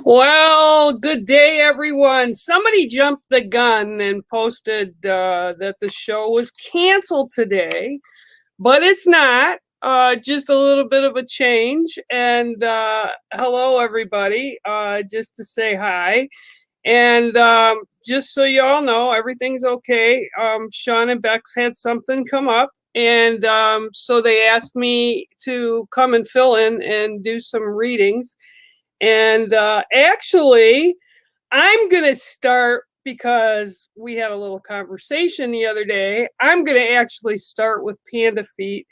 Well, good day, everyone. Somebody jumped the gun and posted that the show was canceled today, but it's not. Just a little bit of a change. And hello, everybody. Just to say hi. And just so you all know, everything's okay. Sean and Bex had something come up. And so they asked me to come and fill in and do some readings. And actually, I'm going to start because we had a little conversation the other day. I'm going to actually start with Panda Feet.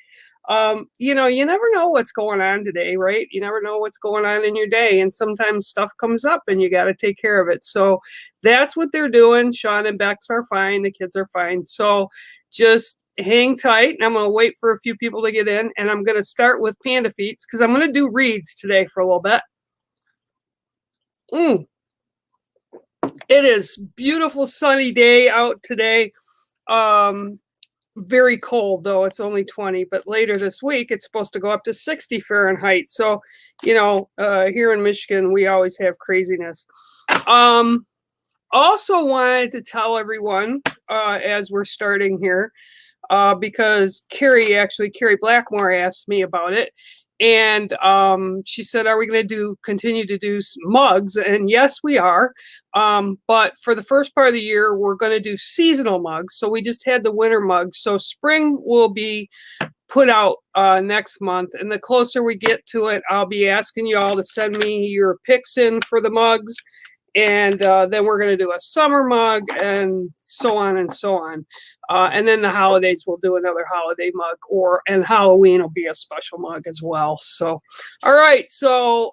You never know what's going on today, right? You never know what's going on in your day. And sometimes stuff comes up and you got to take care of it. So that's what they're doing. Sean and Bex are fine. The kids are fine. So just hang tight. And I'm going to wait for a few people to get in. And I'm going to start with Panda Feet because I'm going to do reads today for a little bit. It is beautiful sunny day out today. Very cold though, it's only 20, but later this week it's supposed to go up to 60 Fahrenheit. So, here in Michigan, we always have craziness. Also wanted to tell everyone as we're starting here, because Carrie Blackmore asked me about it. And she said, are we going to continue to do mugs? And yes, we are. But for the first part of the year, we're going to do seasonal mugs. So we just had the winter mugs. So spring will be put out next month. And the closer we get to it, I'll be asking you all to send me your picks in for the mugs. And then we're going to do a summer mug and so on and so on. And then the holidays, we'll do another holiday mug, and Halloween will be a special mug as well. So, all right. So,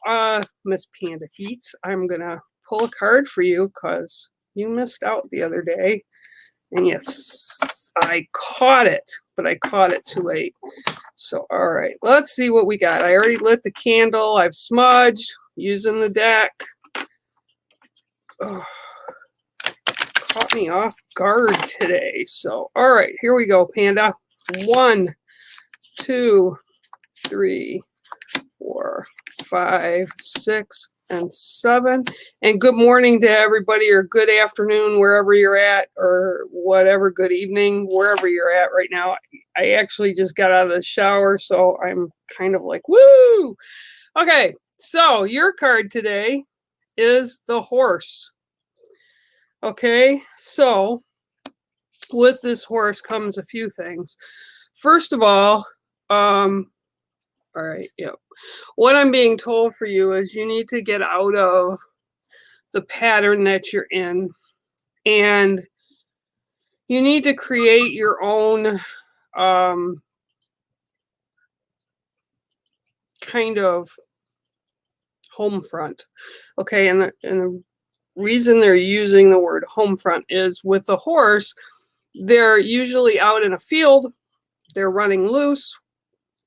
Miss Panda Feets, I'm going to pull a card for you because you missed out the other day. And yes, I caught it, but I caught it too late. So, all right, let's see what we got. I already lit the candle. I've smudged using the deck. Oh, caught me off guard today. So, all right, here we go, Panda. 1, 2, 3, 4, 5, 6, and 7. And good morning to everybody, or good afternoon, wherever you're at, or whatever, good evening, wherever you're at right now. I actually just got out of the shower, so I'm kind of like, woo! Okay, so your card today is the horse. Okay, so with this horse comes a few things. First of all, all right, yep. What I'm being told for you is you need to get out of the pattern that you're in, and you need to create your own kind of home front. Okay, and the reason they're using the word home front is with the horse, they're usually out in a field, they're running loose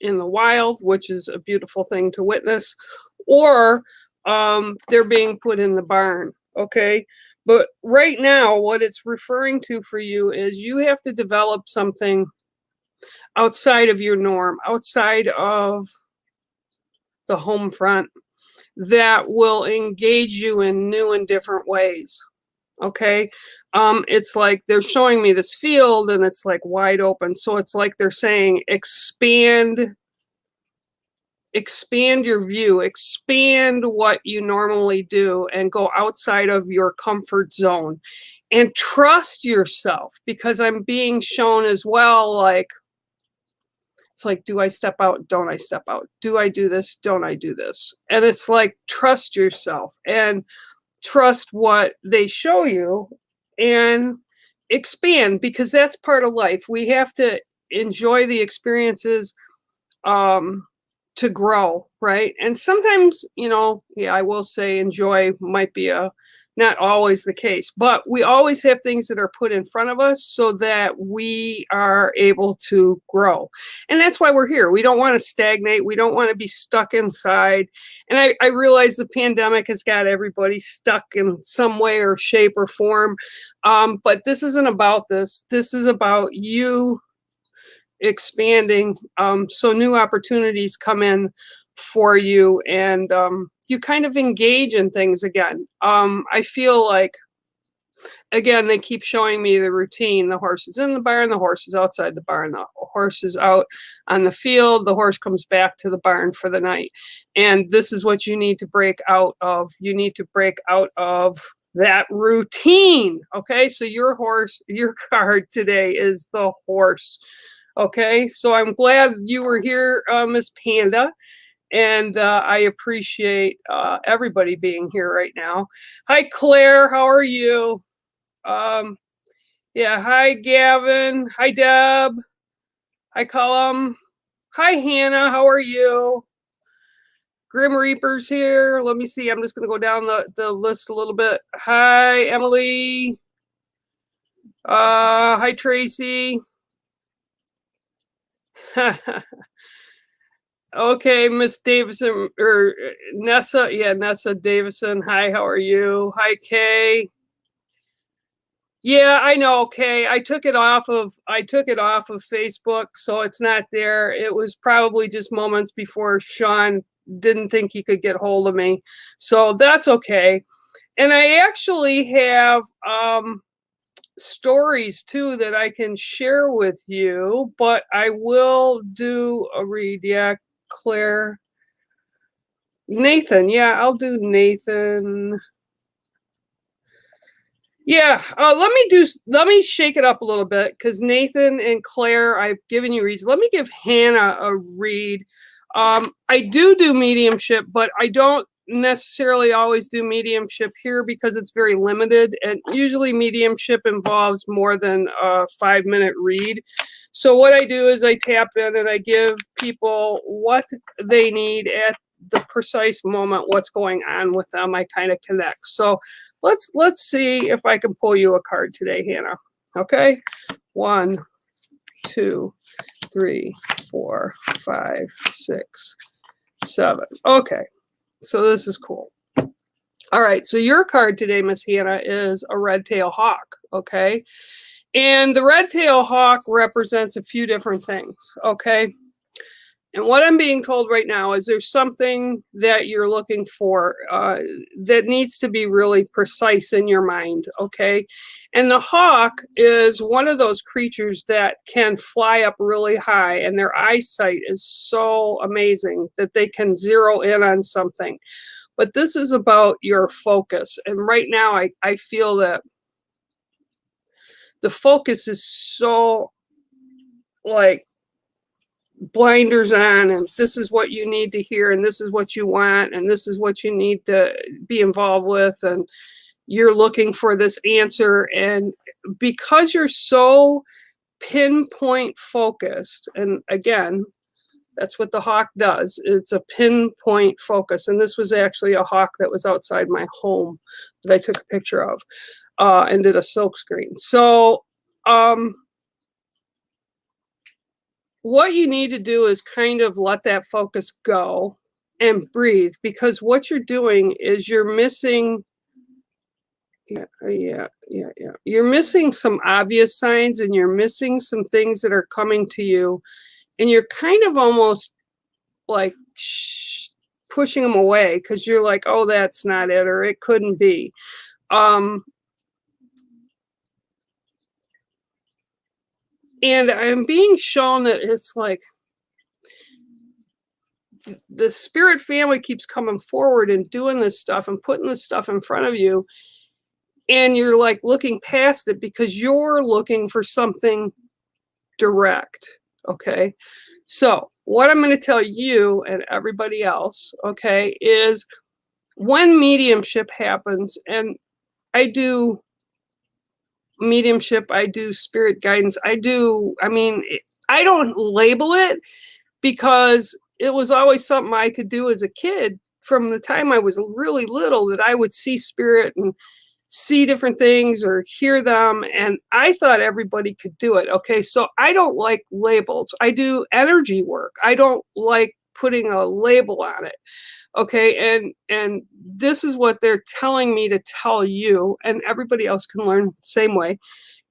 in the wild, which is a beautiful thing to witness, or they're being put in the barn. Okay, but right now what it's referring to for you is you have to develop something outside of your norm, outside of the home front, that will engage you in new and different ways. Okay, it's like they're showing me this field and it's like wide open, so it's like they're saying expand your view, expand what you normally do, and go outside of your comfort zone and trust yourself, because I'm being shown as well, like, it's like, do I step out? Don't I step out? Do I do this? Don't I do this? And it's like, trust yourself and trust what they show you and expand, because that's part of life. We have to enjoy the experiences to grow, right? And sometimes, I will say enjoy might be not always the case, but we always have things that are put in front of us so that we are able to grow. And that's why we're here. We don't want to stagnate. We don't want to be stuck inside. And I realize the pandemic has got everybody stuck in some way or shape or form. But this isn't about this. This is about you expanding, so new opportunities come in for you, and you kind of engage in things again. I feel like, again, they keep showing me the routine. The horse is in the barn, the horse is outside the barn, the horse is out on the field, the horse comes back to the barn for the night. And this is what you need to break out of. You need to break out of that routine. Okay, so your card today is the horse. Okay, so I'm glad you were here, Miss Panda. And I appreciate everybody being here right now. Hi, Claire. How are you? Um, yeah, hi, Gavin. Hi, Deb. Hi, Cullum. Hi, Hannah. How are you? Grim Reaper's here. Let me see. I'm just going to go down the list a little bit. Hi, Emily. Hi, Tracy. Okay, Miss Davison, or Nessa. Yeah, Nessa Davison. Hi, how are you? Hi, Kay. Yeah, I know. Okay, I took it off of Facebook, so it's not there. It was probably just moments before Sean didn't think he could get hold of me, so that's okay. And I actually have stories too that I can share with you, but I will do a read. Yeah, Claire, Nathan. Yeah, I'll do Nathan. Yeah, let me shake it up a little bit, because Nathan and Claire, I've given you reads. Let me give Hannah a read. I do mediumship, but I don't necessarily always do mediumship here because it's very limited, and usually mediumship involves more than a 5-minute read. So what I do is I tap in and I give people what they need at the precise moment, what's going on with them. I kind of connect. So let's see if I can pull you a card today, Hannah. Okay, 1, 2, 3, 4, 5, 6, 7. Okay, so this is cool. All right, so your card today, Miss Hannah, is a red-tailed hawk. Okay, and the red-tailed hawk represents a few different things. Okay. And what I'm being told right now is there's something that you're looking for that needs to be really precise in your mind, okay? And the hawk is one of those creatures that can fly up really high, and their eyesight is so amazing that they can zero in on something. But this is about your focus. And right now, I feel that the focus is so, like, blinders on, and this is what you need to hear, and this is what you want, and this is what you need to be involved with, and you're looking for this answer. And because you're so pinpoint focused, and again, that's what the hawk does, it's a pinpoint focus. And this was actually a hawk that was outside my home that I took a picture of and did a silk screen. So what you need to do is kind of let that focus go and breathe, because what you're doing is you're missing, you're missing some obvious signs, and you're missing some things that are coming to you, and you're kind of almost like pushing them away because you're like, oh, that's not it, or it couldn't be. And I'm being shown that it's like the spirit family keeps coming forward and doing this stuff and putting this stuff in front of you. And you're like looking past it because you're looking for something direct. Okay. So what I'm going to tell you and everybody else, okay, is when mediumship happens, and I do mediumship, I do spirit guidance, I don't label it because it was always something I could do as a kid. From the time I was really little, that I would see spirit and see different things or hear them, and I thought everybody could do it. Okay, so I don't like labels. I do energy work. I don't like putting a label on it. Okay, and this is what they're telling me to tell you, and everybody else can learn the same way.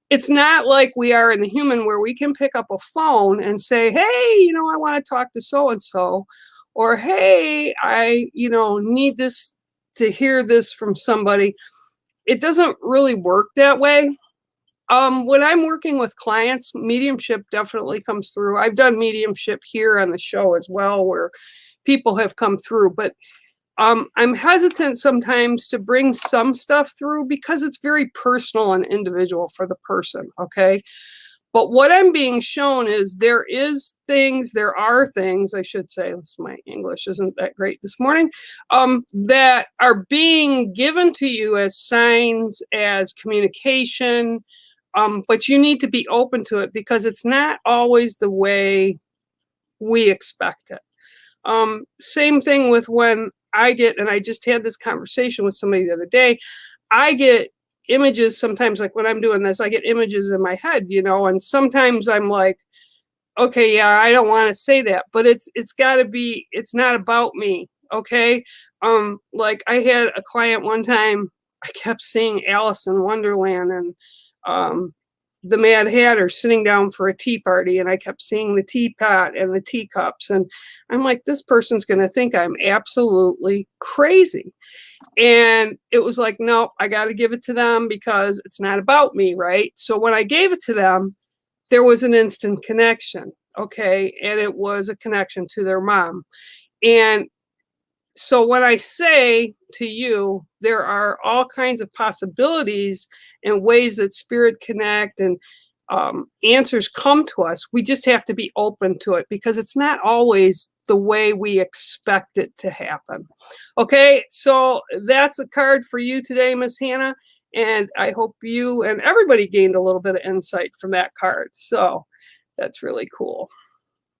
It's not like we are in the human where we can pick up a phone and say, hey, I want to talk to so and so. or hey, I, need this to hear this from somebody. It doesn't really work that way. When I'm working with clients, mediumship definitely comes through. I've done mediumship here on the show as well, where people have come through, but I'm hesitant sometimes to bring some stuff through because it's very personal and individual for the person. Okay. But what I'm being shown is there are things, I should say, my English isn't that great this morning, that are being given to you as signs, as communication, but you need to be open to it because it's not always the way we expect it. Same thing with when and I just had this conversation with somebody the other day, I get images sometimes, like when I'm doing this, I get images in my head, and sometimes I'm like, okay, yeah, I don't want to say that, but it's got to be, it's not about me. Okay. Like I had a client one time, I kept seeing Alice in Wonderland and the Mad Hatter sitting down for a tea party, and I kept seeing the teapot and the teacups, and I'm like, this person's going to think I'm absolutely crazy. And it was like, no, I got to give it to them because it's not about me, right? So when I gave it to them, there was an instant connection, okay? And it was a connection to their mom. And so when I say to you, there are all kinds of possibilities and ways that spirit connect and answers come to us. We just have to be open to it because it's not always the way we expect it to happen. Okay, so that's a card for you today, Miss Hannah. And I hope you and everybody gained a little bit of insight from that card. So that's really cool.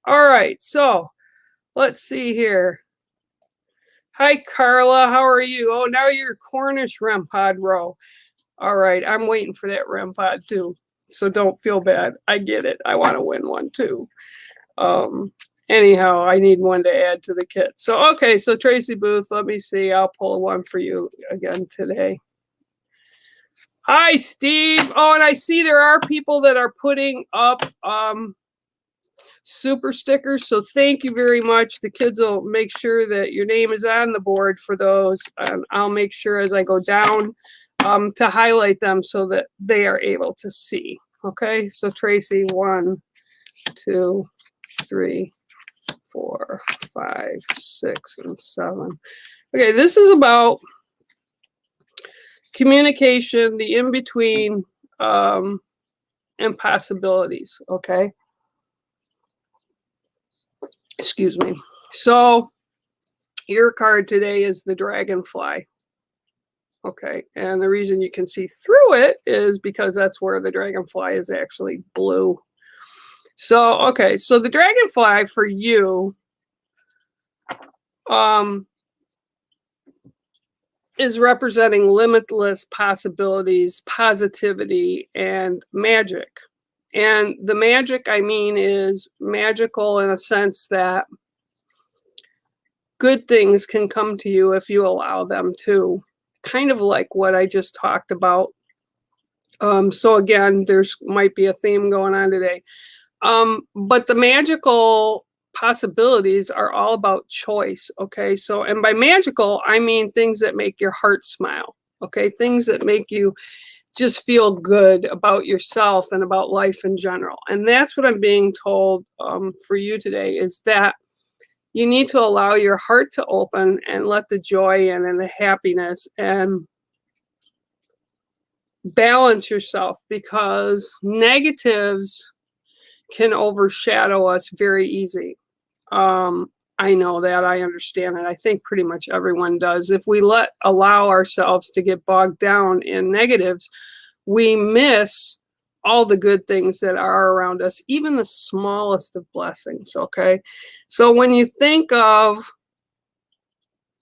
All right, so let's see here. Hi, Carla. How are you? Oh, now you're Cornish REM pod row. All right, I'm waiting for that REM pod too. So don't feel bad. I get it. I want to win one too. Anyhow, I need one to add to the kit. So, okay, so Tracy Booth, let me see. I'll pull one for you again today. Hi, Steve. Oh, and I see there are people that are putting up super stickers. So thank you very much. The kids will make sure that your name is on the board for those. And I'll make sure as I go down to highlight them so that they are able to see. Okay, so Tracy, 1, 2, 3, 4, 5, 6, and 7. Okay, this is about communication, the in-between, and possibilities. Okay. Excuse me. So your card today is the dragonfly. Okay, and the reason you can see through it is because that's where the dragonfly is actually blue. So, okay, so the dragonfly for you is representing limitless possibilities, positivity, and magic. And the magic, I mean, is magical in a sense that good things can come to you if you allow them to. Kind of like what I just talked about. So again, there's might be a theme going on today. But the magical possibilities are all about choice. Okay. So, and by magical, I mean things that make your heart smile. Okay. Things that make you just feel good about yourself and about life in general. And that's what I'm being told for you today is that you need to allow your heart to open and let the joy in and the happiness and balance yourself, because negatives can overshadow us very easy. I know that, I understand it. I think pretty much everyone does. If we allow ourselves to get bogged down in negatives, we miss all the good things that are around us, even the smallest of blessings. Okay. So when you think of,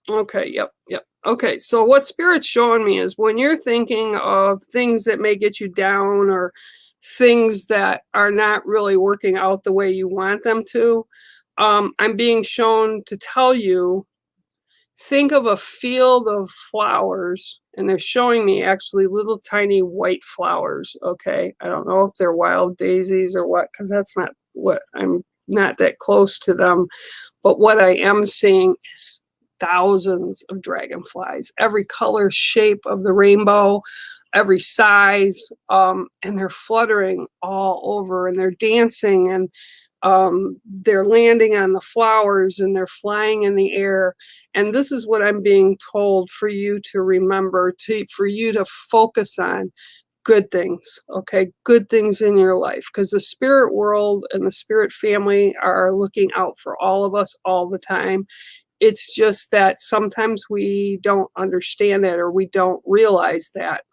okay, yep. Okay, so what Spirit's showing me is when you're thinking of things that may get you down or things that are not really working out the way you want them to, I'm being shown to tell you, think of a field of flowers, and they're showing me actually little tiny white flowers, okay? I don't know if they're wild daisies or what, because that's not what, I'm not that close to them. But what I am seeing is thousands of dragonflies, every color, shape of the rainbow, every size, and they're fluttering all over, and they're dancing, and they're landing on the flowers, and they're flying in the air. And this is what I'm being told for you to remember, for you to focus on good things, okay? Good things in your life, because the spirit world and the spirit family are looking out for all of us all the time. It's just that sometimes we don't understand that, or we don't realize that.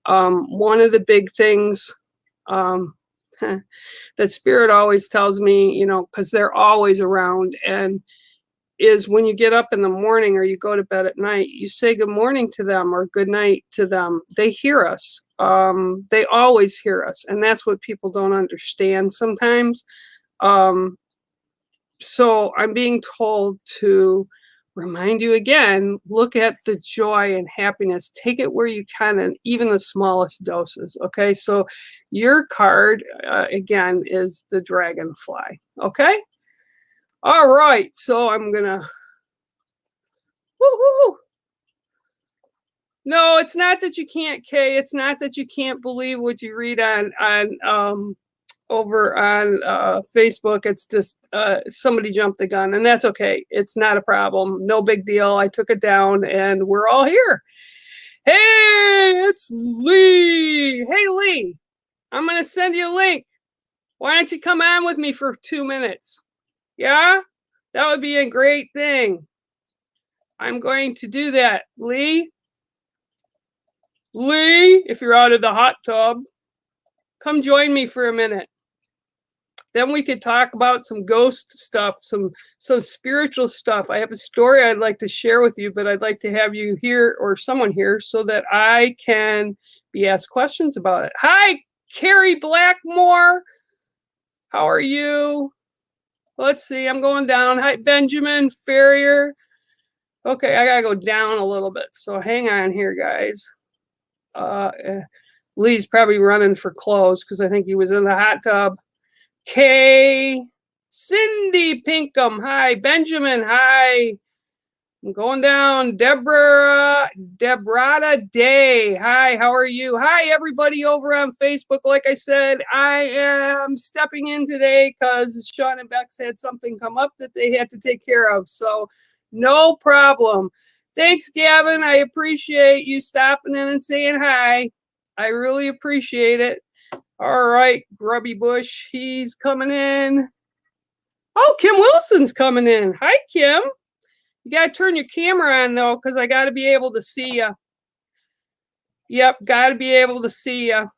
One of the big things that spirit always tells me, you know, because they're always around, and is when you get up in the morning or you go to bed at night, you say good morning to them or good night to them. They hear us. They always hear us. And that's what people don't understand sometimes. So I'm being told to remind you again, look at the joy and happiness, take it where you can, and even the smallest doses. Okay. So your card, again, is the dragonfly. Okay. All right. So I'm going to, woo-hoo. No, it's not that you can't, Kay. It's not that you can't believe what you read on over on Facebook. It's just somebody jumped the gun, and that's okay. It's not a problem. No big deal. I took it down, and we're all here. Hey, it's Lee. Hey, Lee, I'm going to send you a link. Why don't you come on with me for 2 minutes? Yeah, that would be a great thing. I'm going to do that, Lee. Lee, if you're out of the hot tub, come join me for a minute. Then we could talk about some ghost stuff, some spiritual stuff. I have a story I'd like to share with you, but I'd like to have you here or someone here so that I can be asked questions about it. Hi, Carrie Blackmore. How are you? Let's see, I'm going down. Hi, Benjamin Ferrier. Okay, I gotta go down a little bit. So hang on here, guys. Lee's probably running for clothes because I think he was in the hot tub. Kay, Cindy Pinkham, hi. Benjamin, hi. I'm going down. Deborah Day, hi. How are you? Hi, everybody over on Facebook. Like I said, I am stepping in today because Sean and Bex had something come up that they had to take care of. So no problem. Thanks, Gavin. I appreciate you stopping in and saying hi. I really appreciate it. All right, Grubby Bush, he's coming in. Oh, Kim Wilson's coming in. Hi, Kim. You got to turn your camera on, though, because I got to be able to see you. Yep, got to be able to see you.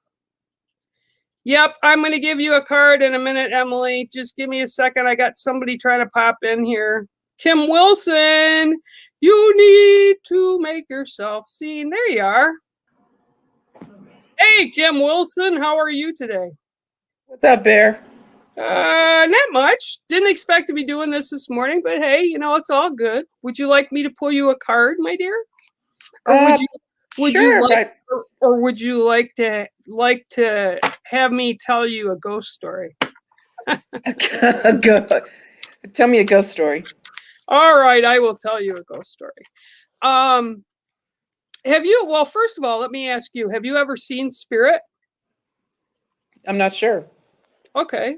Yep, I'm going to give you a card in a minute, Emily. Just give me a second. I got somebody trying to pop in here. Kim Wilson, you need to make yourself seen. There you are. Hey, Kim Wilson, how are you today? What's up, Bear? Not much. Didn't expect to be doing this morning, but hey, you know, it's all good. Would you like me to pull you a card, my dear? Or would you like, or would you like to have me tell you a ghost story? Tell me a ghost story. All right, I will tell you a ghost story. Well, first of all, let me ask you, have you ever seen spirit? I'm not sure. Okay.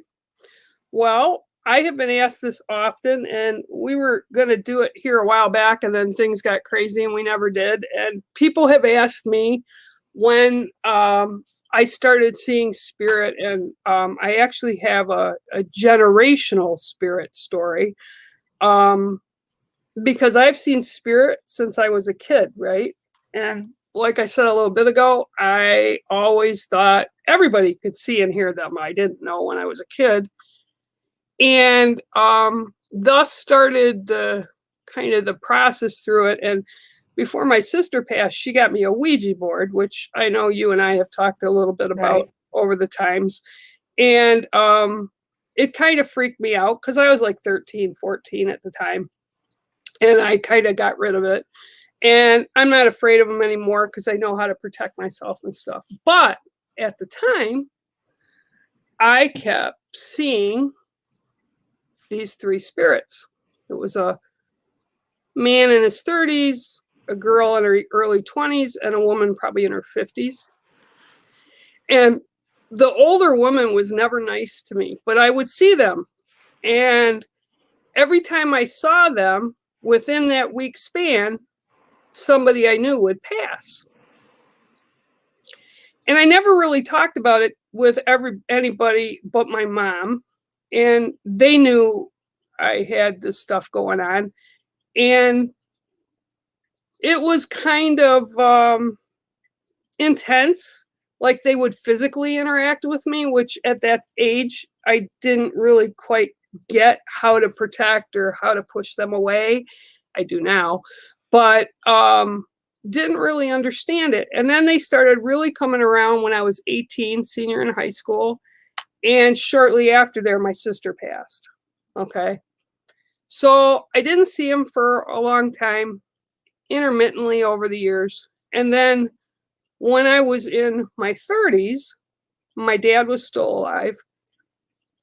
Well, I have been asked this often, and we were going to do it here a while back, and then things got crazy and we never did. And people have asked me when I started seeing spirit, and I actually have a generational spirit story because I've seen spirit since I was a kid, right? And like I said a little bit ago, I always thought everybody could see and hear them. I didn't know when I was a kid. And thus started the kind of the process through it. And before my sister passed, she got me a Ouija board, which I know you and I have talked a little bit about over the times. And it kind of freaked me out because I was like 13, 14 at the time. And I kind of got rid of it. And I'm not afraid of them anymore because I know how to protect myself and stuff. But at the time, I kept seeing these three spirits. It was a man in his 30s, a girl in her early 20s, and a woman probably in her 50s. And the older woman was never nice to me, but I would see them. And every time I saw them within that week span, somebody I knew would pass. And I never really talked about it with anybody but my mom. And they knew I had this stuff going on. And it was kind of intense. Like they would physically interact with me, which at that age, I didn't really quite get how to protect or how to push them away. I do now, but didn't really understand it. And then they started really coming around when I was 18, senior in high school. And shortly after there, my sister passed. Okay. So I didn't see him for a long time, intermittently over the years. And then when I was in my 30s, my dad was still alive.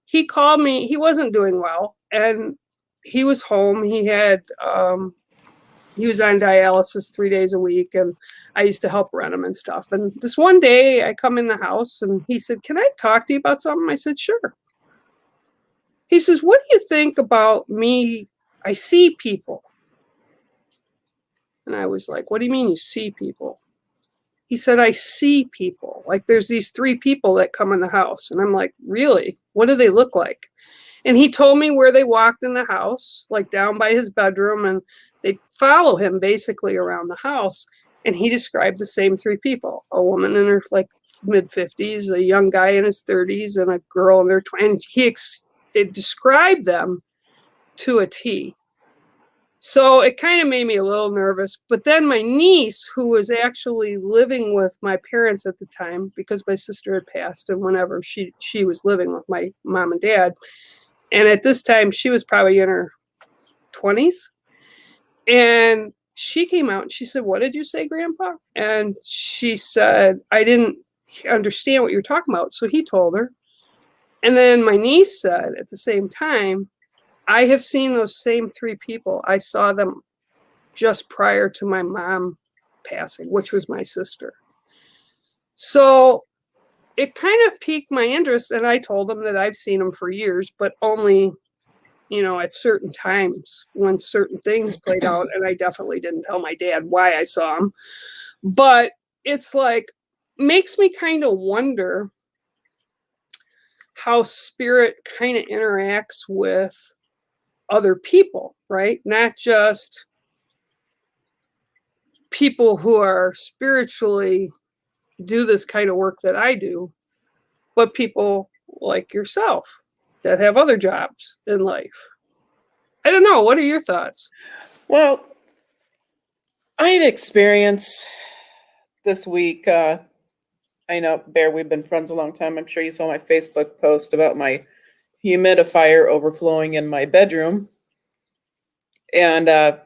He called me. He wasn't doing well, and he was home. He was on dialysis 3 days a week, and I used to help run him and stuff. And this one day, I come in the house, and he said, "Can I talk to you about something?" I said, "Sure." He says, "What do you think about me? I see people." And I was like, "What do you mean you see people?" He said, "I see people. Like there's these 3 people that come in the house." And I'm like, "Really? What do they look like?" And he told me where they walked in the house, like down by his bedroom, and they'd follow him basically around the house. And he described the same 3 people, a woman in her like mid 50s, a young guy in his 30s, and a girl in their 20s. It described them to a T. So it kind of made me a little nervous. But then my niece, who was actually living with my parents at the time, because my sister had passed, and whenever she was living with my mom and dad, and at this time she was probably in her 20s, and she came out and she said, "What did you say, Grandpa?" And she said, "I didn't understand what you're talking about." So he told her. And then my niece said at the same time, "I have seen those same 3 people. I saw them just prior to my mom passing," which was my sister. So it kind of piqued my interest, and I told them that I've seen them for years, but only, at certain times when certain things played out. And I definitely didn't tell my dad why I saw them. But it's like, makes me kind of wonder how spirit kind of interacts with other people, right? Not just people who are spiritually do this kind of work that I do, but people like yourself that have other jobs in life. I don't know. What are your thoughts? Well, I had experience this week. I know, Bear, we've been friends a long time. I'm sure you saw my Facebook post about my humidifier overflowing in my bedroom. And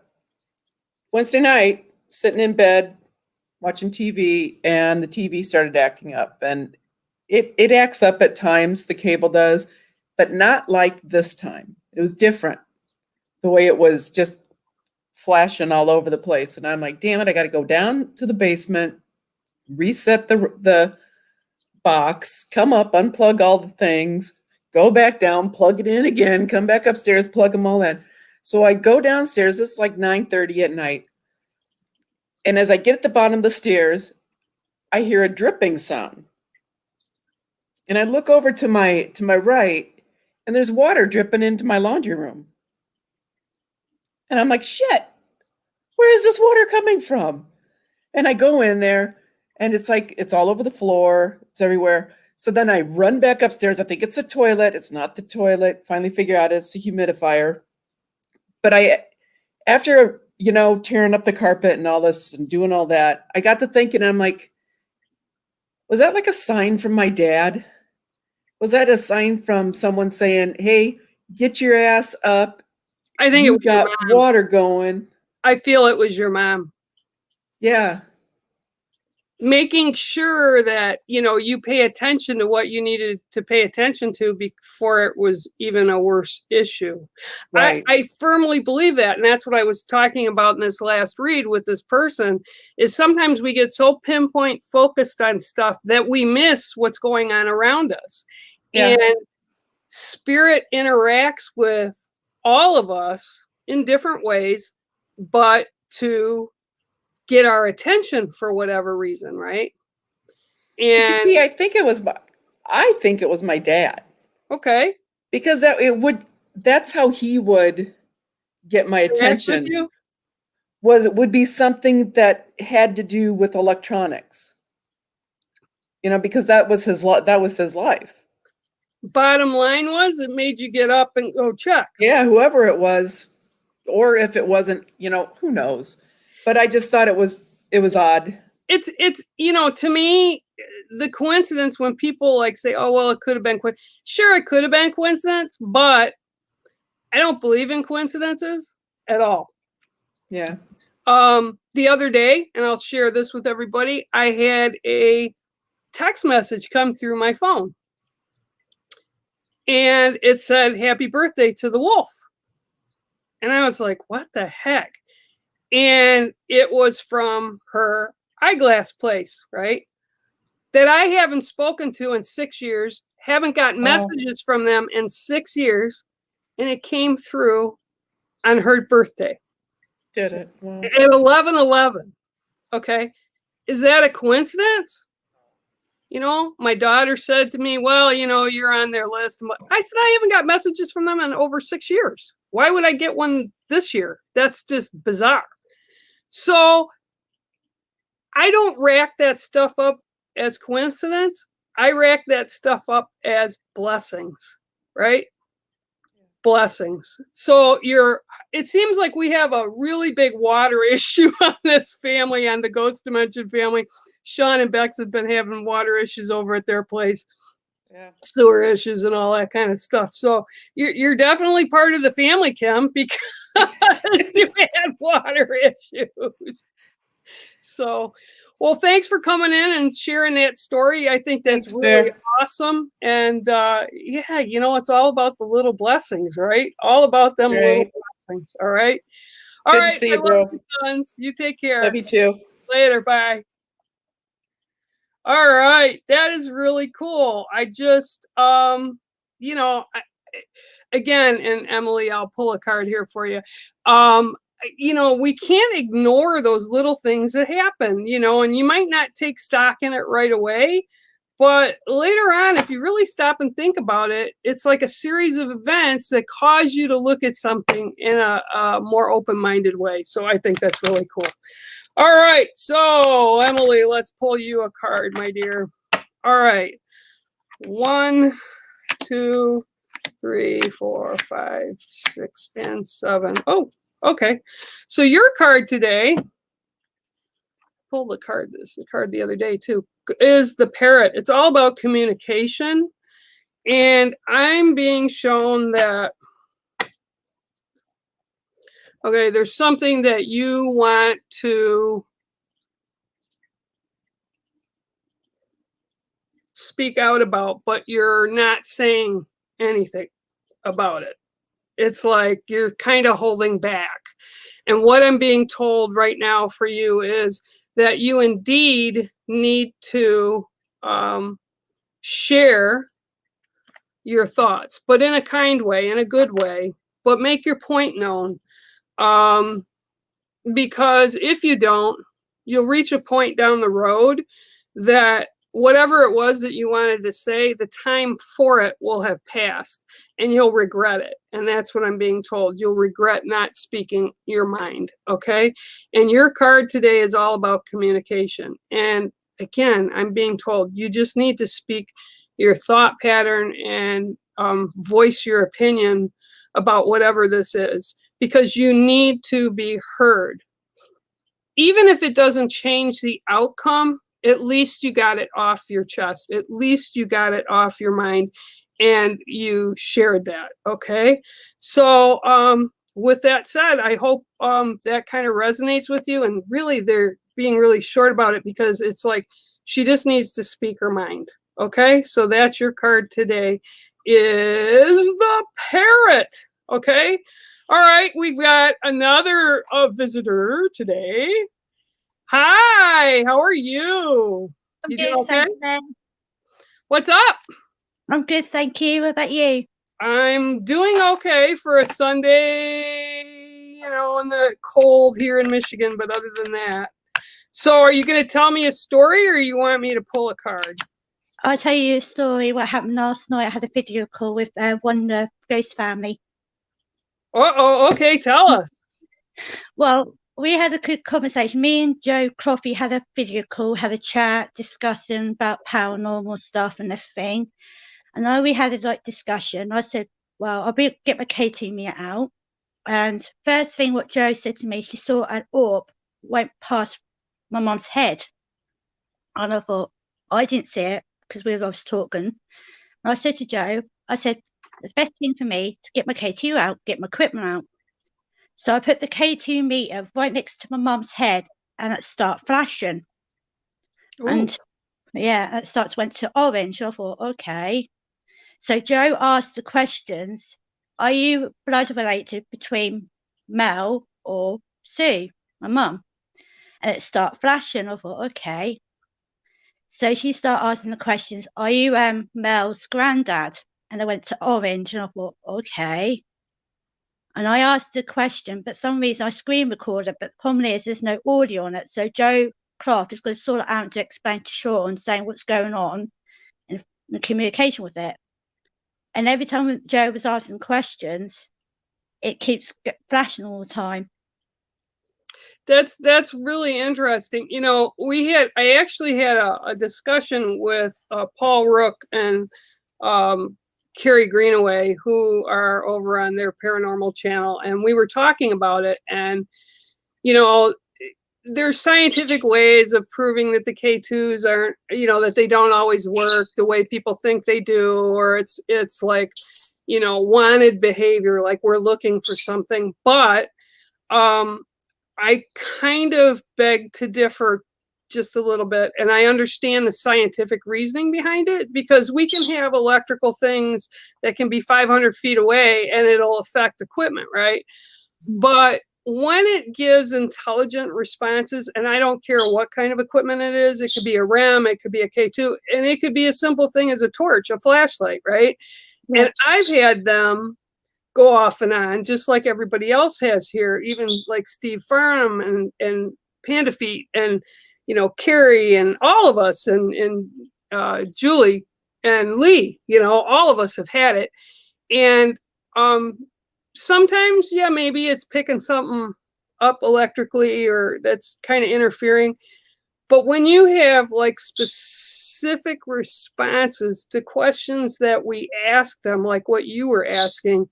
Wednesday night, sitting in bed, watching TV, and the TV started acting up. And it acts up at times, the cable does, but not like this time. It was different, the way it was just flashing all over the place. And I'm like, damn it, I got to go down to the basement, reset the box, come up, unplug all the things, go back down, plug it in again, come back upstairs, plug them all in. So I go downstairs. It's like 9:30 at night. And as I get at the bottom of the stairs, I hear a dripping sound. And I look over to my right, and there's water dripping into my laundry room. And I'm like, shit, where is this water coming from? And I go in there, and it's like, it's all over the floor. It's everywhere. So then I run back upstairs. I think it's the toilet. It's not the toilet. Finally figure out it's the humidifier. But after, tearing up the carpet and all this and doing all that, I got to thinking, I'm like, was that like a sign from my dad? Was that a sign from someone saying, hey, get your ass up? I think it was got water going. I feel it was your mom. Yeah. making sure that, you know, you pay attention to what you needed to pay attention to before it was even a worse issue. Right. I firmly believe that. And that's what I was talking about in this last read with this person, is sometimes we get so pinpoint focused on stuff that we miss what's going on around us. Yeah. And spirit interacts with all of us in different ways, but to get our attention for whatever reason, right? But you And see, I think it was my dad, okay, because that's how he would get my connect with attention. you. It would be something that had to do with electronics. You know, because that was his life. Bottom line was, it made you get up and go check. Yeah, whoever it was, or if it wasn't, you know, who knows. But I just thought it was odd. It's you know, to me, the coincidence when people like say, "Oh well, it could have been quick." Sure, it could have been coincidence, but I don't believe in coincidences at all. Yeah. The other day, and I'll share this with everybody, I had a text message come through my phone. And it said, "Happy birthday to the wolf." And I was like, what the heck? And it was from her eyeglass place, right? That I haven't spoken to in 6 years, haven't gotten messages from them in 6 years. And it came through on her birthday. Did it? Wow. At 11/11. Okay. Is that a coincidence? You know, my daughter said to me, "Well, you know, you're on their list." I said, "I haven't got messages from them in over 6 years. Why would I get one this year?" That's just bizarre. So I don't rack that stuff up as coincidence. I rack that stuff up as blessings, right? Blessings. So it seems like we have a really big water issue on this family, on the Ghost Dimension family. Sean and Bex have been having water issues over at their place, Yeah. sewer issues and all that kind of stuff. So you're definitely part of the family, Kim, because you had water issues. So, well, thanks for coming in and sharing that story. I think that's Thanks, really Bear. awesome. And yeah, you know, it's all about the little blessings, right? All about them little Right. blessings. All right. All Good to right. see I you, love bro. you, sons. You take care. Love you too. Later. Bye. All right. That is really cool. I just, you know, again, and Emily, I'll pull a card here for you. You know, we can't ignore those little things that happen, you know, and you might not take stock in it right away, but later on, if you really stop and think about it, it's like a series of events that cause you to look at something in a more open-minded way. So I think that's really cool. All right. So, Emily, let's pull you a card, my dear. All right. 1, 2, 3, 4, 5, 6, and 7. Oh, okay. So your card today, pulled the card the other day too, is the Parrot. It's all about communication. And I'm being shown that, okay, there's something that you want to speak out about, but you're not saying anything about it. It's like you're kind of holding back. And what I'm being told right now for you is that you indeed need to share your thoughts, but in a kind way, in a good way, but make your point known. Because if you don't, you'll reach a point down the road that whatever it was that you wanted to say, the time for it will have passed and you'll regret it. And that's what I'm being told. You'll regret not speaking your mind. Okay. And your card today is all about communication. And again, I'm being told you just need to speak your thought pattern and voice your opinion about whatever this is, because you need to be heard. Even if it doesn't change the outcome, at least you got it off your chest. At least you got it off your mind and you shared that. Okay. So with that said, I hope that kind of resonates with you. And really, being really short about it because it's like she just needs to speak her mind. Okay, so that's your card today, is the parrot. Okay, all right, we've got another visitor today. Hi, how are you? I'm You good, doing okay? thank you. What's up? I'm good, thank you. What about you? I'm doing okay for a Sunday, you know, in the cold here in Michigan, but other than that. So are you going to tell me a story or you want me to pull a card? I'll tell you a story. What happened last night? I had a video call with one ghost family. Uh-oh, okay, tell us. Well, we had a good conversation. Me and Joe Cloughy had a video call, had a chat, discussing about paranormal stuff and everything. And then we had a discussion. I said, well, I'll get my KT meter out. And first thing what Joe said to me, she saw an orb went past my mum's head. And I thought, I didn't see it because we were talking. And I said to Joe, I said, the best thing for me to get my K2 out, get my equipment out. So I put the K2 meter right next to my mum's head and it started flashing. Ooh. And yeah, it went to orange. I thought, okay. So Joe asked the questions, are you blood related between Mel or Sue, my mum? And it started flashing. I thought, okay. So she started asking the questions, are you Mel's granddad? And I went to orange and I thought, okay. And I asked the question, but for some reason I screen recorded, but the problem is there's no audio on it. So Joe Clark is going to sort it out to explain to Sean, saying what's going on and the communication with it. And every time Joe was asking questions, it keeps flashing all the time. That's really interesting. You know, I actually had a discussion with Paul Rook and Carrie Greenaway, who are over on their paranormal channel, and we were talking about it. And you know, there's scientific ways of proving that the K2s aren't, you know, that they don't always work the way people think they do, or it's like, you know, wanted behavior, like we're looking for something. But I kind of beg to differ just a little bit. And I understand the scientific reasoning behind it, because we can have electrical things that can be 500 feet away and it'll affect equipment, right? But when it gives intelligent responses, and I don't care what kind of equipment it is, it could be a REM, it could be a K2, and it could be a simple thing as a torch, a flashlight, right? Yeah. And I've had them go off and on, just like everybody else has here, even like Steve Farnham and Panda Feet and, you know, Carrie and all of us and Julie and Lee, you know, all of us have had it. And sometimes, yeah, maybe it's picking something up electrically or that's kind of interfering. But when you have like specific responses to questions that we ask them, like what you were asking,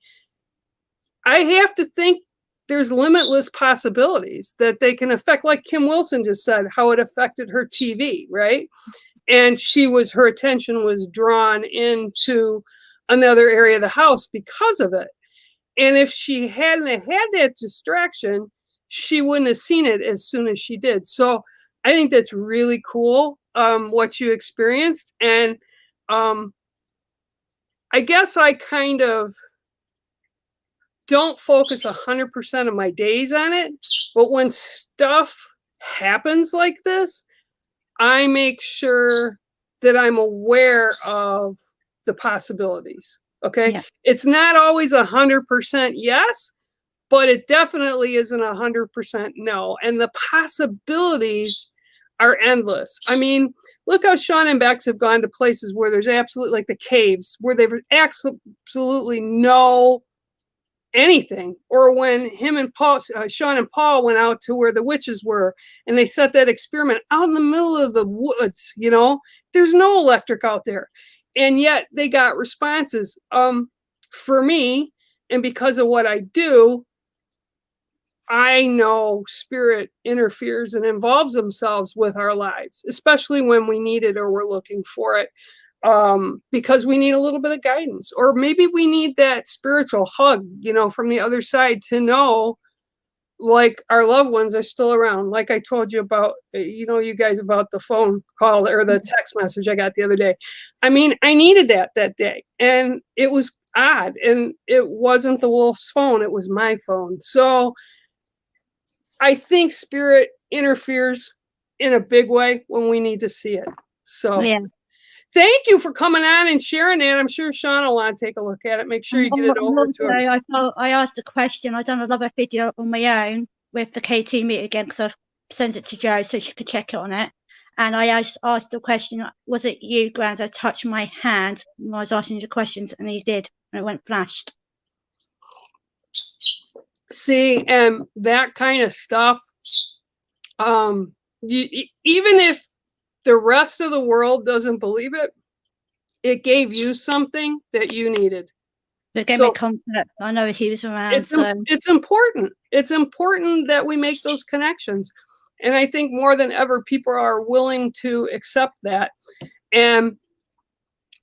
I have to think there's limitless possibilities that they can affect, like Kim Wilson just said, how it affected her TV, right? And her attention was drawn into another area of the house because of it. And if she hadn't had that distraction, she wouldn't have seen it as soon as she did. So I think that's really cool, what you experienced. And I guess I kind of don't focus 100% of my days on it, but when stuff happens like this, I make sure that I'm aware of the possibilities. Okay. Yeah. It's not always 100% yes, but it definitely isn't 100% no. And the possibilities are endless. I mean, look how Sean and Bex have gone to places where there's absolutely, like the caves, where there's absolutely no anything. Or when him and Paul, Sean and Paul went out to where the witches were and they set that experiment out in the middle of the woods, you know, there's no electric out there. And yet they got responses. For me, and because of what I do, I know spirit interferes and involves themselves with our lives, especially when we need it or we're looking for it. Because we need a little bit of guidance, or maybe we need that spiritual hug, you know, from the other side to know like our loved ones are still around. Like I told you about, you guys about the phone call or the text message I got the other day. I mean, I needed that day, and it was odd, and it wasn't the wolf's phone, it was my phone. So I think spirit interferes in a big way when we need to see it. So Yeah. thank you for coming on and sharing that. I'm sure Sean will want to take a look at it. Make sure you get it over to him. I asked a question. I done another video on my own with the KT meter again because I've sent it to Jo so she could check it on it. And I asked the question, was it you, Grandad, touched my hand when I was asking you the questions? And he did. And it went flashed. See, and that kind of stuff, even if the rest of the world doesn't believe it, it gave you something that you needed. It gave me contact. I know he was around. It's important. It's important that we make those connections. And I think more than ever, people are willing to accept that. And,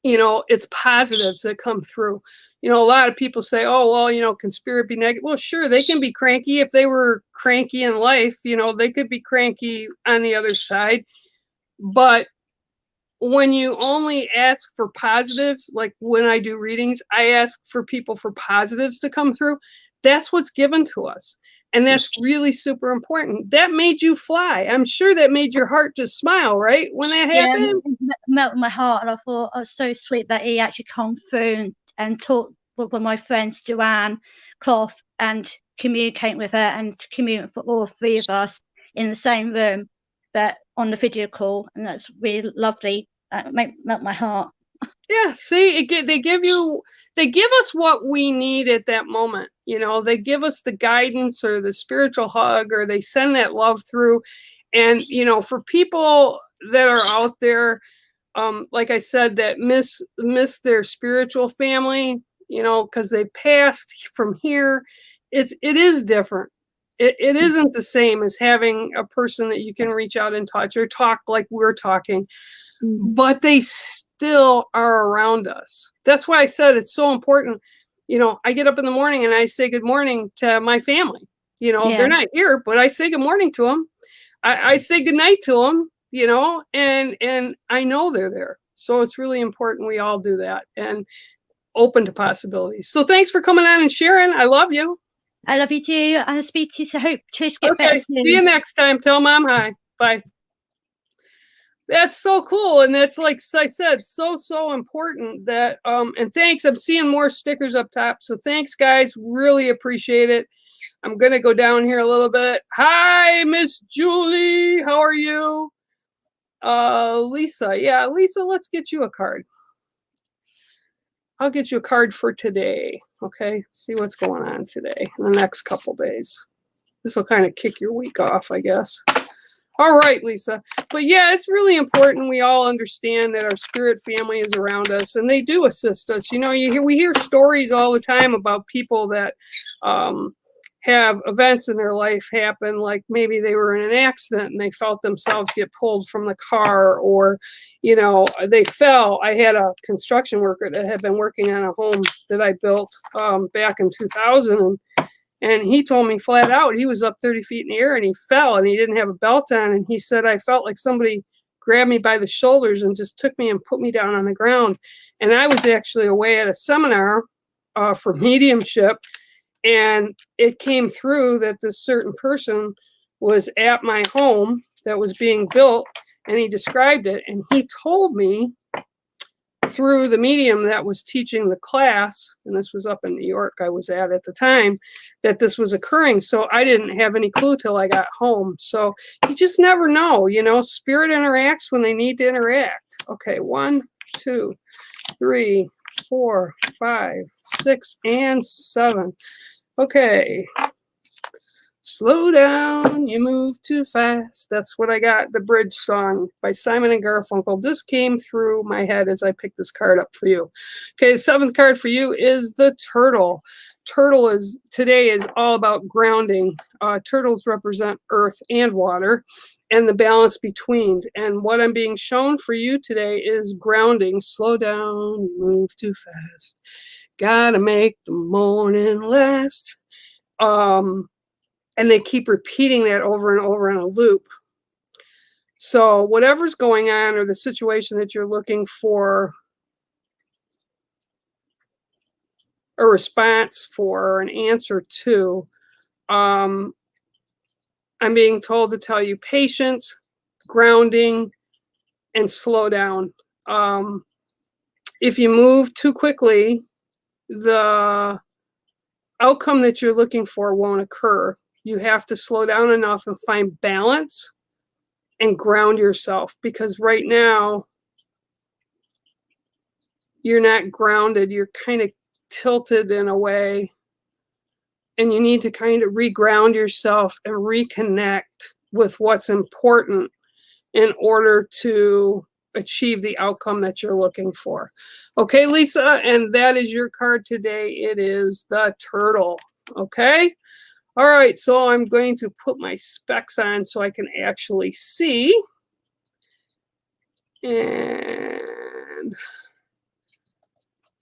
it's positives that come through. A lot of people say, oh, well, can spirit be negative? Well, sure, they can be cranky. If they were cranky in life, they could be cranky on the other side. But when you only ask for positives, like when I do readings, I ask for people for positives to come through. That's what's given to us. And that's really super important. That made you fly. I'm sure that made your heart just smile, right? When that happened. Yeah, it melted my heart. And I thought it was so sweet that he actually come through and talked with my friends, Joanne, Cloth, and communicate with her and to communicate for all three of us in the same room, but on the video call. And that's really lovely. Melt my heart. Yeah, see, they give us what we need at that moment. They give us the guidance or the spiritual hug, or they send that love through. And, for people that are out there, like I said, that miss their spiritual family, because they passed from here, it is different. It isn't the same as having a person that you can reach out and touch or talk like we're talking. But they still are around us. That's why I said it's so important. I get up in the morning and I say good morning to my family. They're not here, but I say good morning to them. I say good night to them, and I know they're there. So it's really important we all do that and open to possibilities. So thanks for coming on and sharing. I love you. I love you too. And I'll speak to you. So hope to get better soon. See you next time. Tell Mom hi. Bye. That's so cool. And that's, like I said, so important that, and thanks. I'm seeing more stickers up top. So thanks, guys. Really appreciate it. I'm going to go down here a little bit. Hi, Miss Julie. How are you? Lisa. Yeah, Lisa, let's get you a card. I'll get you a card for today. Okay. See what's going on today in the next couple days. This will kind of kick your week off, I guess. All right, Lisa. But yeah, it's really important we all understand that our spirit family is around us and they do assist us. We hear stories all the time about people that have events in their life happen, like maybe they were in an accident and they felt themselves get pulled from the car, or, they fell. I had a construction worker that had been working on a home that I built back in 2000, and he told me flat out, he was up 30 feet in the air and he fell and he didn't have a belt on. And he said, I felt like somebody grabbed me by the shoulders and just took me and put me down on the ground. And I was actually away at a seminar for mediumship. And it came through that this certain person was at my home that was being built, and he described it. And he told me through the medium that was teaching the class, and this was up in New York I was at the time, that this was occurring. So I didn't have any clue till I got home. So you just never know, spirit interacts when they need to interact. Okay, 1, 2, 3, 4, 5, 6, and 7. Okay. Slow down, you move too fast. That's what I got, the bridge song by Simon and Garfunkel. This came through my head as I picked this card up for you. Okay, the 7th card for you is the turtle. Turtle today is all about grounding. Turtles represent earth and water and the balance between. And what I'm being shown for you today is grounding. Slow down, you move too fast. Gotta make the morning last. and they keep repeating that over and over in a loop. So whatever's going on, or the situation that you're looking for a response for, or an answer to, I'm being told to tell you patience, grounding, and slow down. If you move too quickly, the outcome that you're looking for won't occur. You have to slow down enough and find balance and ground yourself, because right now you're not grounded. You're kind of tilted in a way, and you need to kind of reground yourself and reconnect with what's important in order to achieve the outcome that you're looking for. Okay, Lisa, and that is your card today. It is the turtle. Okay. All right, so I'm going to put my specs on so I can actually see. And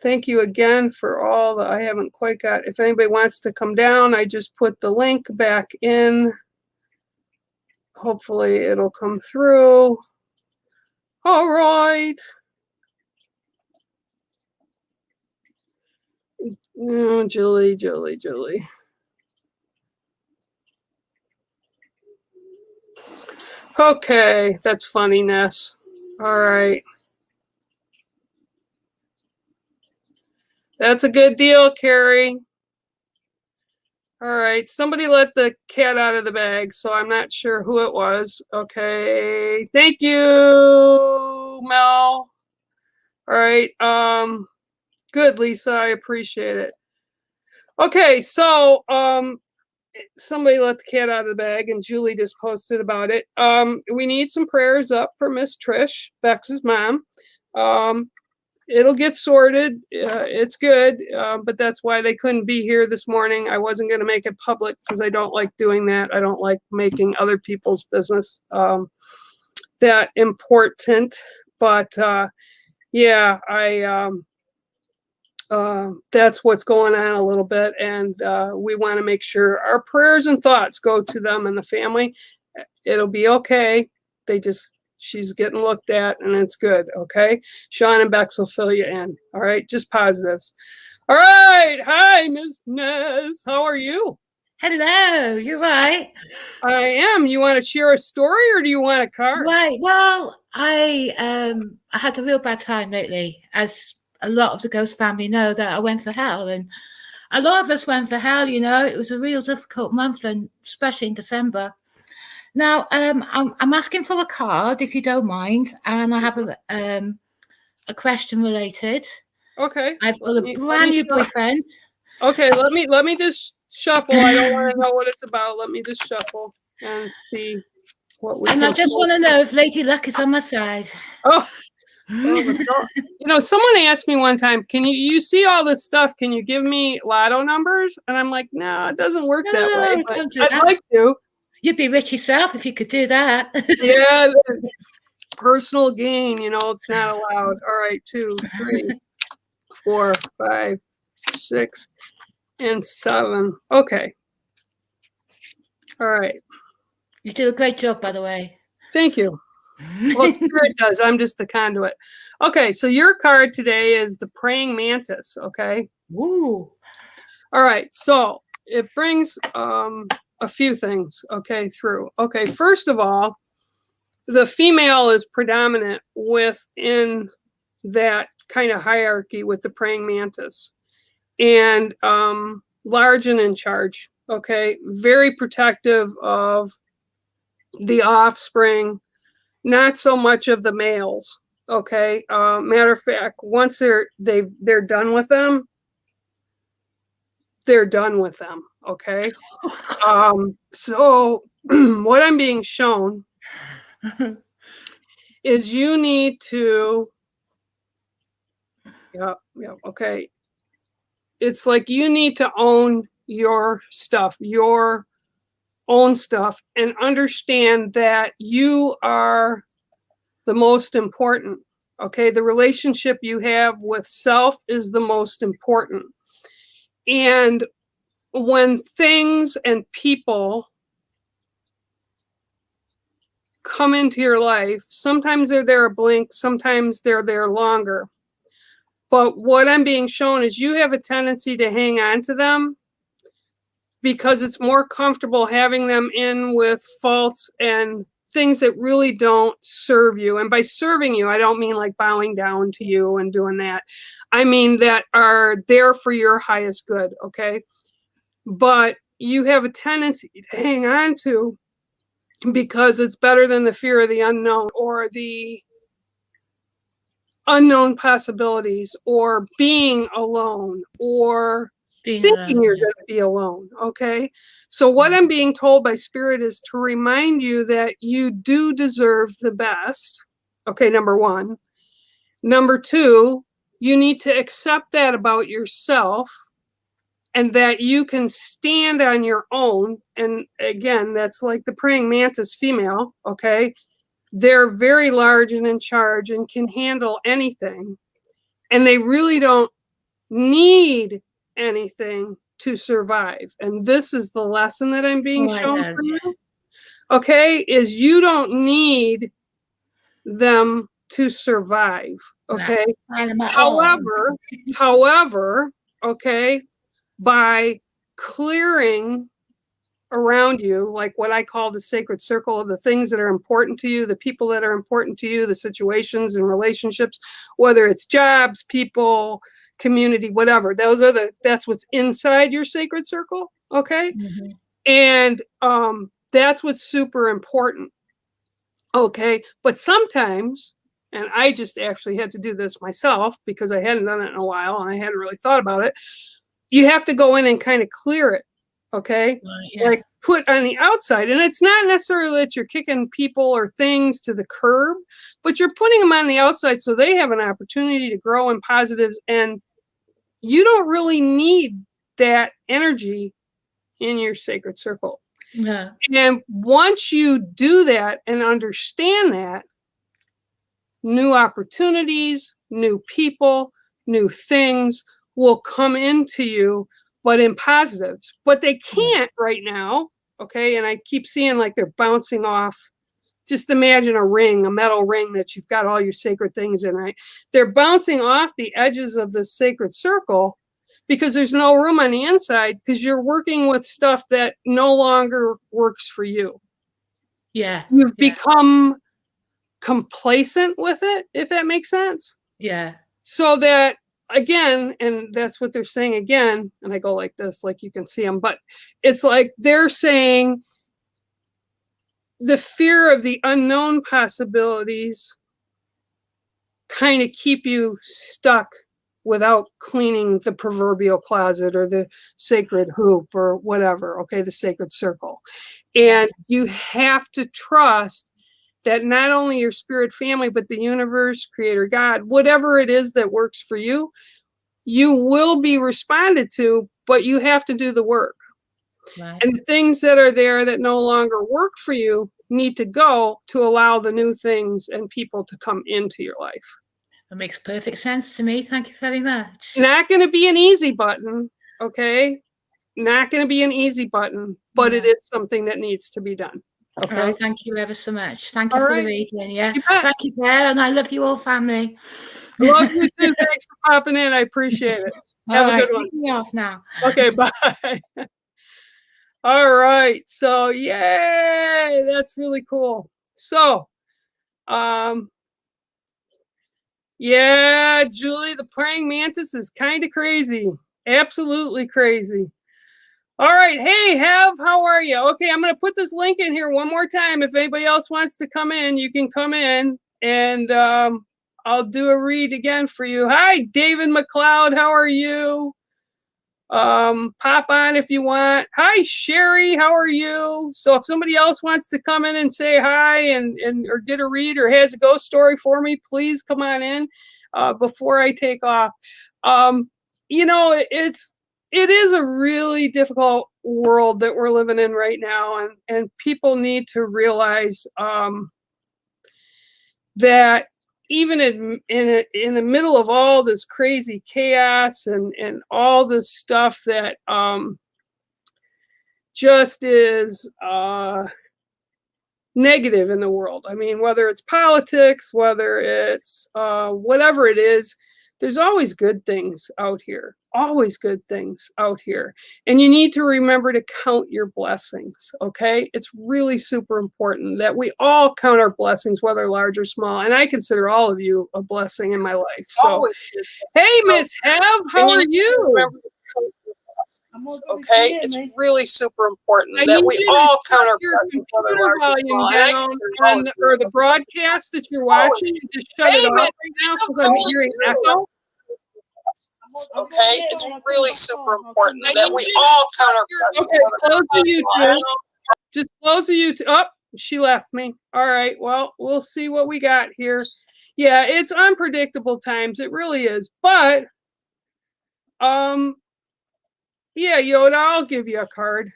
thank you again for all that. I haven't quite got, if anybody wants to come down, I just put the link back in. Hopefully it'll come through. All right. Oh, Julie. Okay, that's funniness. All right. That's a good deal, Carrie. All right, somebody let the cat out of the bag, so I'm not sure who it was. Okay, thank you, Mel. All right, good, Lisa, I appreciate it. Okay, so somebody let the cat out of the bag, and Julie just posted about it. We need some prayers up for Miss Trish, Bex's mom. It'll get sorted. It's good, but that's why they couldn't be here this morning. I wasn't going to make it public because I don't like doing that. I don't like making other people's business that important. But yeah, that's what's going on a little bit, and we want to make sure our prayers and thoughts go to them and the family. It'll be okay. She's getting looked at, and it's good, okay? Sean and Bex will fill you in, all right? Just positives. All right. Hi, Miss Nez. How are you? Hello, you're right. I am. You want to share a story, or do you want a card? Right. Well, I had a real bad time lately, as a lot of the Ghost family know that I went for hell, and a lot of us went for hell. You know, it was a real difficult month, and especially in December. Now, I'm asking for a card, if you don't mind, and I have a question related. Okay. I've got a brand new boyfriend. Okay, let me just shuffle. I don't want to know what it's about. Let me just shuffle and see what we. And I just want to know if Lady Luck is on my side. Oh, well, someone asked me one time, "Can you see all this stuff? Can you give me lotto numbers?" And I'm like, "No, it doesn't work that way." But I'd like to. You'd be rich yourself if you could do that. Yeah, personal gain, it's not allowed. All right, 2, 3, 4, 5, 6, and 7. Okay. All right. You do a great job, by the way. Thank you. Well, Spirit does. I'm just the conduit. Okay, so your card today is the praying mantis. Okay. Woo. All right, so it brings a few things, through. Okay, first of all, the female is predominant within that kind of hierarchy with the praying mantis, and large and in charge. Okay, very protective of the offspring, not so much of the males. Okay, matter of fact, once they're done with them, they're done with them. Okay. So what I'm being shown is you need to, okay. It's like you need to own your stuff, your own stuff, and understand that you are the most important. Okay. The relationship you have with self is the most important. And when things and people come into your life, sometimes they're there a blink, sometimes they're there longer. But what I'm being shown is you have a tendency to hang on to them because it's more comfortable having them in with faults and things that really don't serve you. And by serving you, I don't mean like bowing down to you and doing that. I mean that are there for your highest good, okay? But you have a tendency to hang on to because it's better than the fear of the unknown or the unknown possibilities or being alone or thinking you're going to be alone. Okay. So what I'm being told by Spirit is to remind you that you do deserve the best. Okay. Number one. Number two, you need to accept that about yourself and that you can stand on your own. And again, that's like the praying mantis female. Okay. They're very large and in charge and can handle anything. And they really don't need anything to survive. And this is the lesson that I'm being shown for you. Okay, is you don't need them to survive. Okay. However, okay, by clearing around you, like what I call the sacred circle of the things that are important to you, the people that are important to you, the situations and relationships, whether it's jobs, people, community, whatever, that's what's inside your sacred circle. Okay. Mm-hmm. And that's what's super important. Okay. But sometimes, and I just actually had to do this myself because I hadn't done it in a while and I hadn't really thought about it. You have to go in and kind of clear it. Okay. Like put on the outside. And it's not necessarily that you're kicking people or things to the curb, but you're putting them on the outside so they have an opportunity to grow in positives. And you don't really need that energy in your sacred circle. Yeah. And once you do that and understand that, new opportunities, new people, new things will come into you, but in positives. But they can't right now, okay? And I keep seeing like they're bouncing off. Just imagine a ring, a metal ring that you've got all your sacred things in, right? They're bouncing off the edges of the sacred circle because there's no room on the inside because you're working with stuff that no longer works for you. Yeah. You've become complacent with it, if that makes sense. Yeah. So that, again, and that's what they're saying again, and I go like this, like you can see them, but it's like they're saying the fear of the unknown possibilities kind of keep you stuck without cleaning the proverbial closet or the sacred hoop or whatever, okay, the sacred circle. And you have to trust that not only your spirit family, but the universe, creator, God, whatever it is that works for you, you will be responded to, but you have to do the work. Right. And the things that are there that no longer work for you need to go to allow the new things and people to come into your life. That makes perfect sense to me. Thank you very much. Not going to be an easy button, okay? Not going to be an easy button, but it is something that needs to be done. Okay. Oh, thank you ever so much. Thank you for the reading. Yeah. Thank you, Claire, and I love you all, family. I love you too. Thanks for popping in. I appreciate it. Have a good one. Take me off now. Okay, bye. All right. So, yay, that's really cool. So, yeah, Julie, the praying mantis is kind of crazy. Absolutely crazy. All right. Hey, how are you? Okay, I'm going to put this link in here one more time. If anybody else wants to come in, you can come in and I'll do a read again for you. Hi, David McLeod. How are you? Pop on if you want. Hi, Sherry. How are you? So if somebody else wants to come in and say hi and or get a read or has a ghost story for me, please come on in before I take off. You know, it is a really difficult world that we're living in right now, and people need to realize that even in the middle of all this crazy chaos and all this stuff that just is negative in the world. I mean, whether it's politics, whether it's whatever it is, there's always good things out here. Always good things out here. And you need to remember to count your blessings, okay? It's really super important that we all count our blessings, whether large or small. And I consider all of you a blessing in my life. So, hey, Miss Hev, how are you? Okay, it's really super important that we all count our blessings, whether large or small. And I consider all of you or the broadcast that you're watching, just shut it off right now because I'm hearing echo. Okay, it's really super important that we all count our blessings. Okay, close the YouTube. Just close the YouTube. Oh, she left me. All right, well, we'll see what we got here. Yeah, it's unpredictable times. It really is. But, yeah, Yoda, I'll give you a card.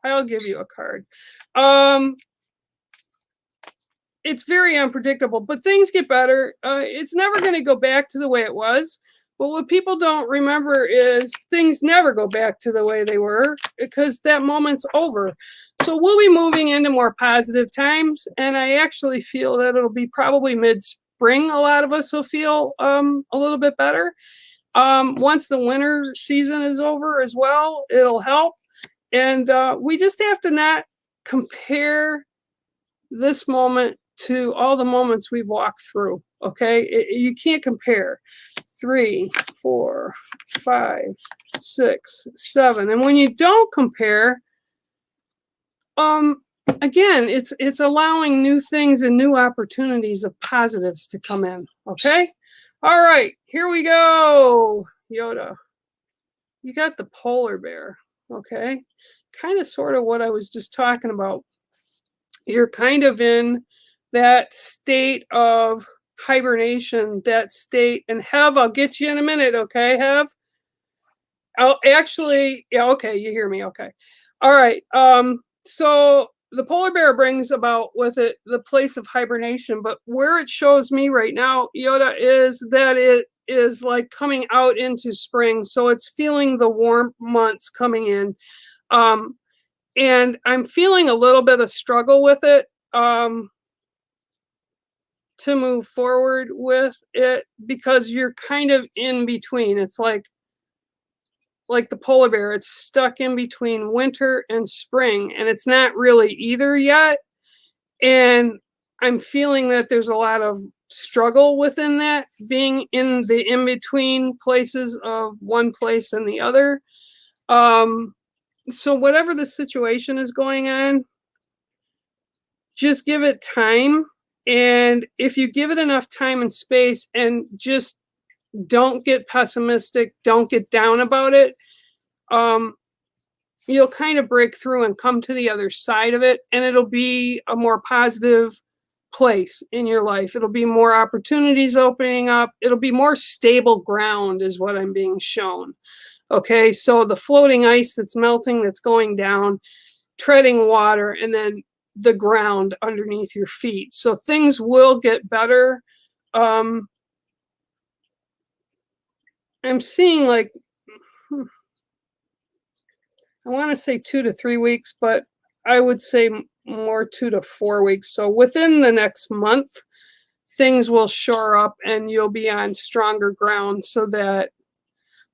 I'll give you a card. It's very unpredictable, but things get better. It's never going to go back to the way it was. But what people don't remember is things never go back to the way they were because that moment's over. So we'll be moving into more positive times. And I actually feel that it'll be probably mid-spring. A lot of us will feel a little bit better. Once the winter season is over as well, it'll help. And we just have to not compare this moment to all the moments we've walked through. Okay, you can't compare. 3, 4, 5, 6, 7, and when you don't compare, again, it's allowing new things and new opportunities of positives to come in. Okay, all right, here we go. Yoda, you got the polar bear. Okay, kind of sort of what I was just talking about. You're kind of in that state of hibernation, that state. And Hev, I'll get you in a minute, okay, Hev? Oh, actually, yeah, okay, you hear me, okay. All right, so the polar bear brings about with it the place of hibernation, but where it shows me right now, Yoda, is that it is like coming out into spring, so it's feeling the warm months coming in. And I'm feeling a little bit of struggle with it. To move forward with it because you're kind of in between. It's like the polar bear, it's stuck in between winter and spring, and it's not really either yet. And I'm feeling that there's a lot of struggle within that, being in the in-between places of one place and the other. So whatever the situation is going on, just give it time. And if you give it enough time and space and just don't get pessimistic, don't get down about it, you'll kind of break through and come to the other side of it. And it'll be a more positive place in your life. It'll be more opportunities opening up. It'll be more stable ground is what I'm being shown. Okay, so the floating ice that's melting, that's going down, treading water, and then the ground underneath your feet. So things will get better. I'm seeing like, I want to say 2 to 3 weeks, but I would say more 2 to 4 weeks. So within the next month, things will shore up and you'll be on stronger ground so that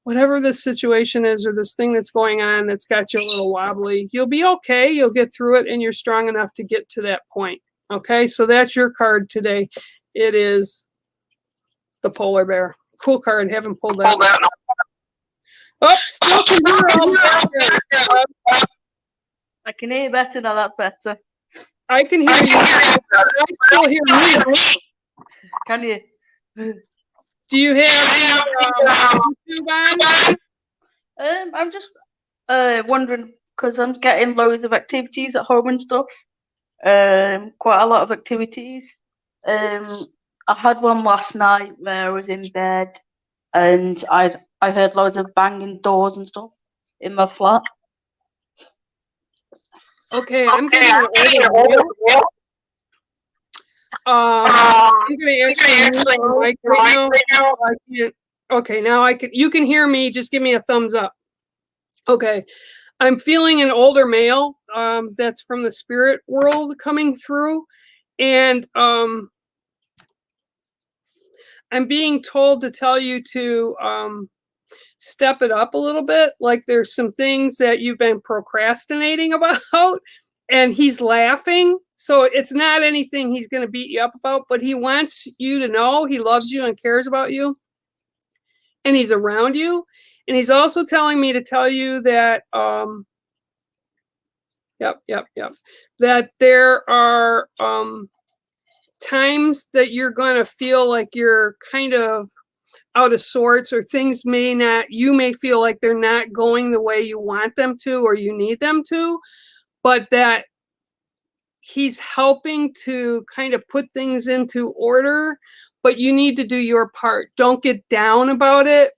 whatever this situation is or this thing that's going on that's got you a little wobbly, you'll be okay. You'll get through it and you're strong enough to get to that point. Okay, so that's your card today. It is the polar bear. Cool card. Haven't pulled that. Oh, still can hear all that. I can hear you better now. That's better. I can hear you. I still hear me. Can you? Do you have YouTube on? I'm just wondering because I'm getting loads of activities at home and stuff. Quite a lot of activities. I had one last night where I was in bed and I heard loads of banging doors and stuff in my flat. Okay, I'm getting an order. I'm going to actually mute my mic right now. I can't. Okay, now I can. You can hear me. Just give me a thumbs up. Okay. I'm feeling an older male that's from the spirit world coming through. And I'm being told to tell you to step it up a little bit. Like there's some things that you've been procrastinating about, and he's laughing. So it's not anything he's going to beat you up about, but he wants you to know he loves you and cares about you. And he's around you. And he's also telling me to tell you that, that there are times that you're going to feel like you're kind of out of sorts, or things you may feel like they're not going the way you want them to or you need them to, but that he's helping to kind of put things into order, but you need to do your part. Don't get down about it.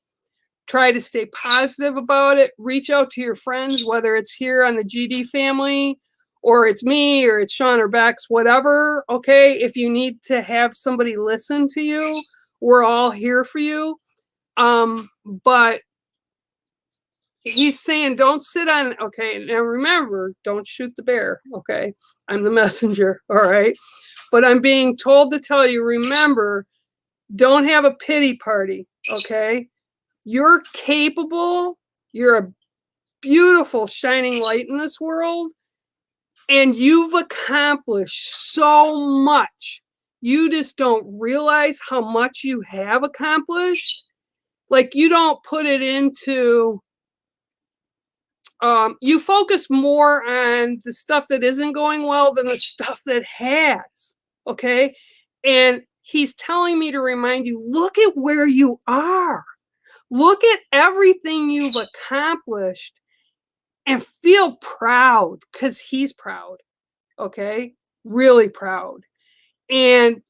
Try to stay positive about it. Reach out to your friends, whether it's here on the GD family, or it's me, or it's Sean or Bex, whatever. Okay, if you need to have somebody listen to you, we're all here for you. But he's saying don't sit on, okay, now remember, don't shoot the bear, okay? I'm the messenger, all right? But I'm being told to tell you, remember, don't have a pity party, okay? You're capable, you're a beautiful shining light in this world, and you've accomplished so much. You just don't realize how much you have accomplished. Like you don't put it into, you focus more on the stuff that isn't going well than the stuff that has, okay? And he's telling me to remind you, look at where you are. Look at everything you've accomplished and feel proud, because he's proud, okay? Really proud. And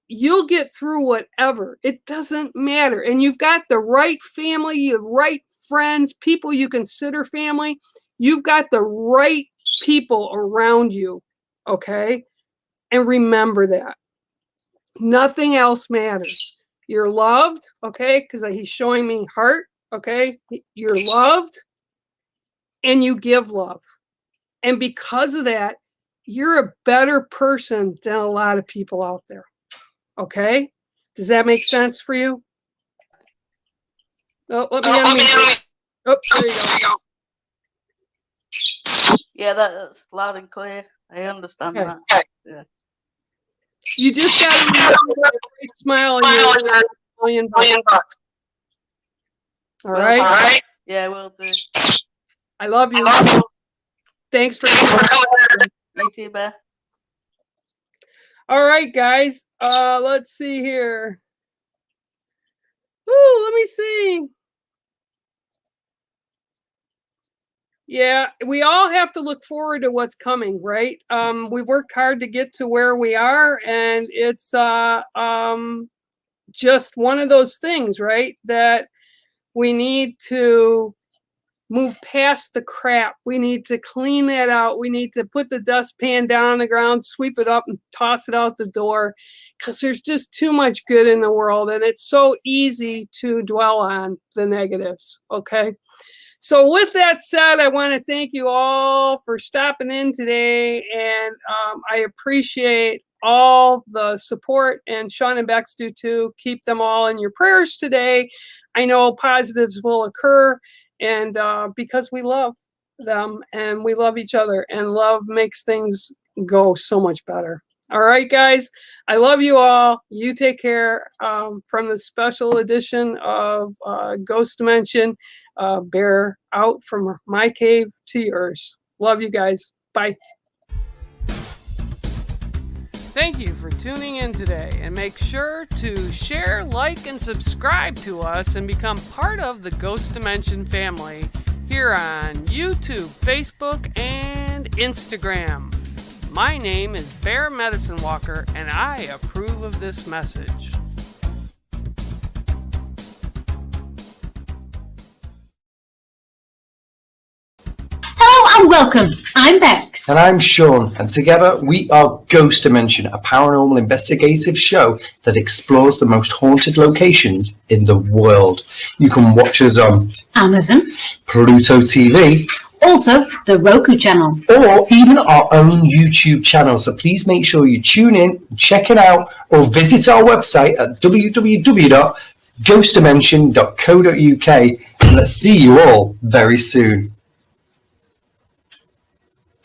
you'll get through whatever. It doesn't matter. And you've got the right family, the right friends, people you consider family. You've got the right people around you, okay? And remember that. Nothing else matters. You're loved, okay? Because he's showing me heart, okay? You're loved, and you give love. And because of that, you're a better person than a lot of people out there. Okay? Does that make sense for you? Oh, let me unmute. Oh, there you go. Yeah, that's loud and clear. I understand Okay. that. Yeah. You just got to remember a great smile on your $1,000,000. All right? Yeah, will do. I love you. Thanks for coming. You too, Bear. All right, guys. Let's see here. Ooh, let me see. Yeah, we all have to look forward to what's coming, right? We've worked hard to get to where we are, and it's just one of those things, right? That we need to move past the crap. We need to clean that out. We need to put the dustpan down on the ground, sweep it up, and toss it out the door, because there's just too much good in the world, and it's so easy to dwell on the negatives, okay? So with that said, I want to thank you all for stopping in today, and I appreciate all the support, and Sean and Bex do too. Keep them all in your prayers today. I know positives will occur, and because we love them and we love each other, and love makes things go so much better. All right, guys, I love you all. You take care. From the special edition of Ghost Dimension, Bear out from my cave to yours. Love you guys. Bye. Thank you for tuning in today, and make sure to share, like, and subscribe to us and become part of the Ghost Dimension family here on YouTube, Facebook, and Instagram. My name is Bear Medicine Walker, and I approve of this message. Hello and welcome. I'm Bex. And I'm Sean, and together we are Ghost Dimension, a paranormal investigative show that explores the most haunted locations in the world. You can watch us on Amazon, Pluto TV, Also, the Roku channel. or even our own YouTube channel. So please make sure you tune in, check it out, or visit our website at www.ghostdimension.co.uk. And let's see you all very soon.